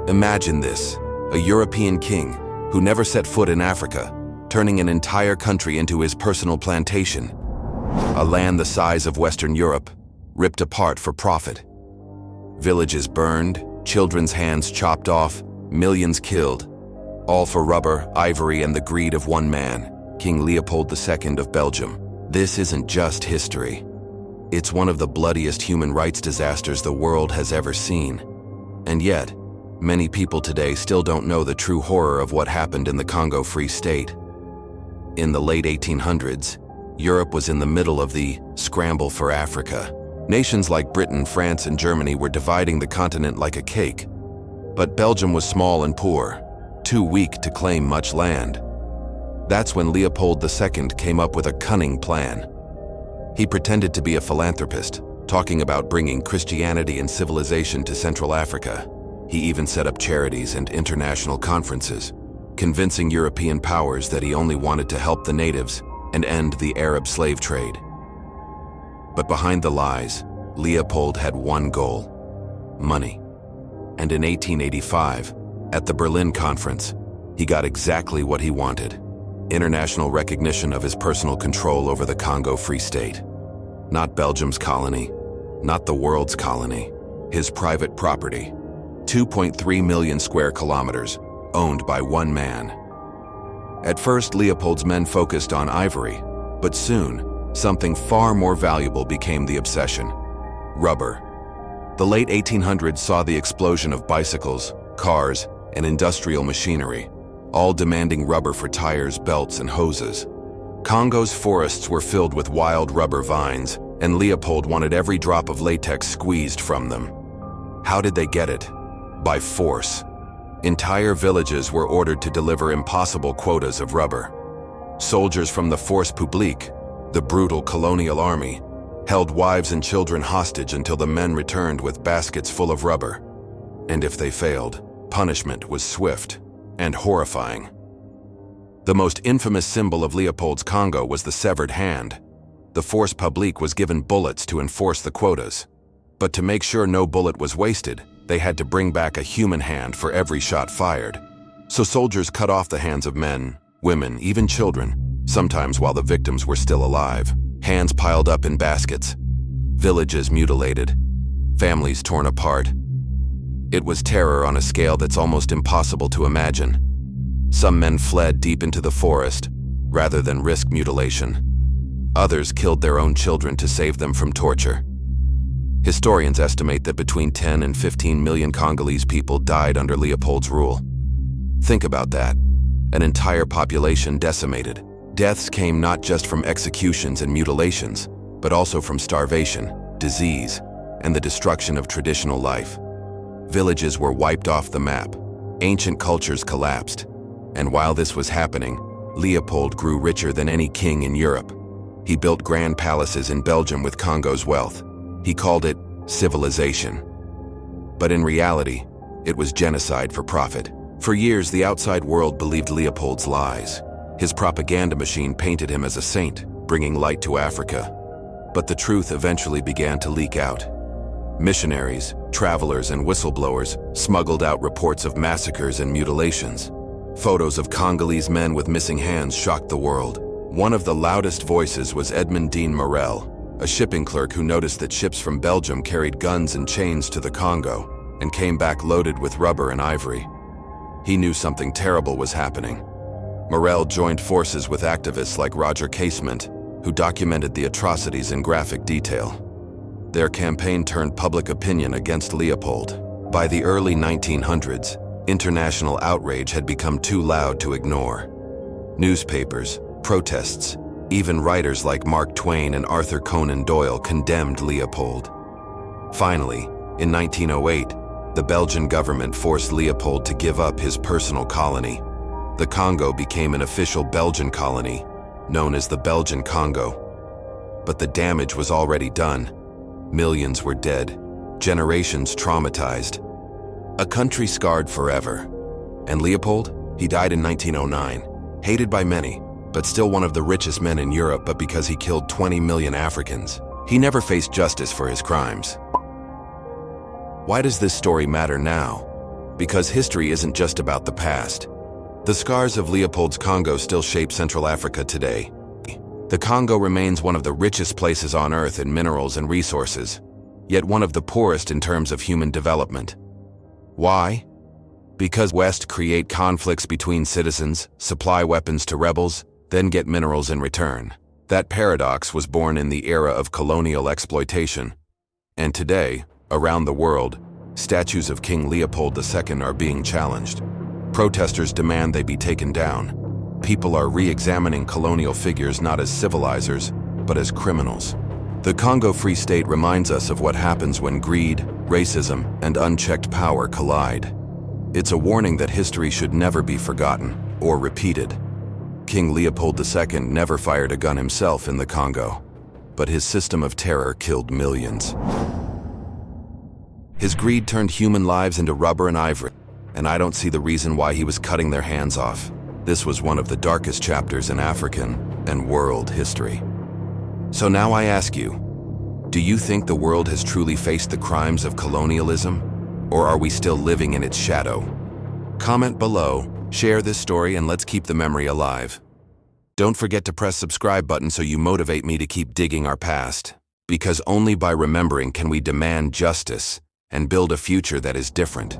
Imagine this, a European king who never set foot in Africa, turning an entire country into his personal plantation. A land the size of Western Europe, ripped apart for profit. Villages burned, children's hands chopped off, millions killed. All for rubber, ivory, and the greed of one man, King Leopold II of Belgium. This isn't just history. It's one of the bloodiest human rights disasters the world has ever seen. And yet, many people today still don't know the true horror of what happened in the Congo Free State. In the late 1800s, Europe was in the middle of the scramble for Africa. Nations like Britain, France, and Germany were dividing the continent like a cake. But Belgium was small and poor, too weak to claim much land. That's when Leopold II came up with a cunning plan. He pretended to be a philanthropist, talking about bringing Christianity and civilization to Central Africa. He even set up charities and international conferences, convincing European powers that he only wanted to help the natives and end the Arab slave trade. But behind the lies, Leopold had one goal: money. And in 1885, at the Berlin Conference, he got exactly what he wanted: international recognition of his personal control over the Congo Free State. Not Belgium's colony, not the world's colony, his private property. 2.3 million square kilometers, owned by one man. At first, Leopold's men focused on ivory, but soon, something far more valuable became the obsession: rubber. The late 1800s saw the explosion of bicycles, cars, and industrial machinery, all demanding rubber for tires, belts, and hoses. Congo's forests were filled with wild rubber vines, and Leopold wanted every drop of latex squeezed from them. How did they get it? By force. Entire villages were ordered to deliver impossible quotas of rubber. Soldiers from the Force Publique, the brutal colonial army, held wives and children hostage until the men returned with baskets full of rubber. And if they failed, punishment was swift and horrifying. The most infamous symbol of Leopold's Congo was the severed hand. The Force Publique was given bullets to enforce the quotas. But to make sure no bullet was wasted, they had to bring back a human hand for every shot fired. So soldiers cut off the hands of men, women, even children, sometimes while the victims were still alive. Hands piled up in baskets. Villages mutilated. Families torn apart. It was terror on a scale that's almost impossible to imagine. Some men fled deep into the forest, rather than risk mutilation. Others killed their own children to save them from torture. Historians estimate that between 10 and 15 million Congolese people died under Leopold's rule. Think about that. An entire population decimated. Deaths came not just from executions and mutilations, but also from starvation, disease, and the destruction of traditional life. Villages were wiped off the map. Ancient cultures collapsed. And while this was happening, Leopold grew richer than any king in Europe. He built grand palaces in Belgium with Congo's wealth. He called it civilization. But in reality, it was genocide for profit. For years, the outside world believed Leopold's lies. His propaganda machine painted him as a saint, bringing light to Africa. But the truth eventually began to leak out. Missionaries, travelers, and whistleblowers smuggled out reports of massacres and mutilations. Photos of Congolese men with missing hands shocked the world. One of the loudest voices was Edmond Dean Morel, a shipping clerk who noticed that ships from Belgium carried guns and chains to the Congo and came back loaded with rubber and ivory. He knew something terrible was happening. Morel joined forces with activists like Roger Casement, who documented the atrocities in graphic detail. Their campaign turned public opinion against Leopold. By the early 1900s, international outrage had become too loud to ignore. Newspapers, protests, even writers like Mark Twain and Arthur Conan Doyle condemned Leopold. Finally, in 1908, the Belgian government forced Leopold to give up his personal colony. The Congo became an official Belgian colony, known as the Belgian Congo. But the damage was already done. Millions were dead, generations traumatized. A country scarred forever. And Leopold? He died in 1909, hated by many, but still one of the richest men in Europe, but because he killed 20 million Africans. He never faced justice for his crimes. Why does this story matter now? Because history isn't just about the past. The scars of Leopold's Congo still shape Central Africa today. The Congo remains one of the richest places on Earth in minerals and resources, yet one of the poorest in terms of human development. Why? Because West create conflicts between citizens, supply weapons to rebels, then get minerals in return. That paradox was born in the era of colonial exploitation. And today, around the world, statues of King Leopold II are being challenged. Protesters demand they be taken down. People are re-examining colonial figures not as civilizers, but as criminals. The Congo Free State reminds us of what happens when greed, racism, and unchecked power collide. It's a warning that history should never be forgotten or repeated. King Leopold II never fired a gun himself in the Congo, but his system of terror killed millions. His greed turned human lives into rubber and ivory, and I don't see the reason why he was cutting their hands off. This was one of the darkest chapters in African and world history. So now I ask you, do you think the world has truly faced the crimes of colonialism, or are we still living in its shadow? Comment below, share this story, and let's keep the memory alive. Don't forget to press subscribe button so you motivate me to keep digging our past, because only by remembering can we demand justice and build a future that is different.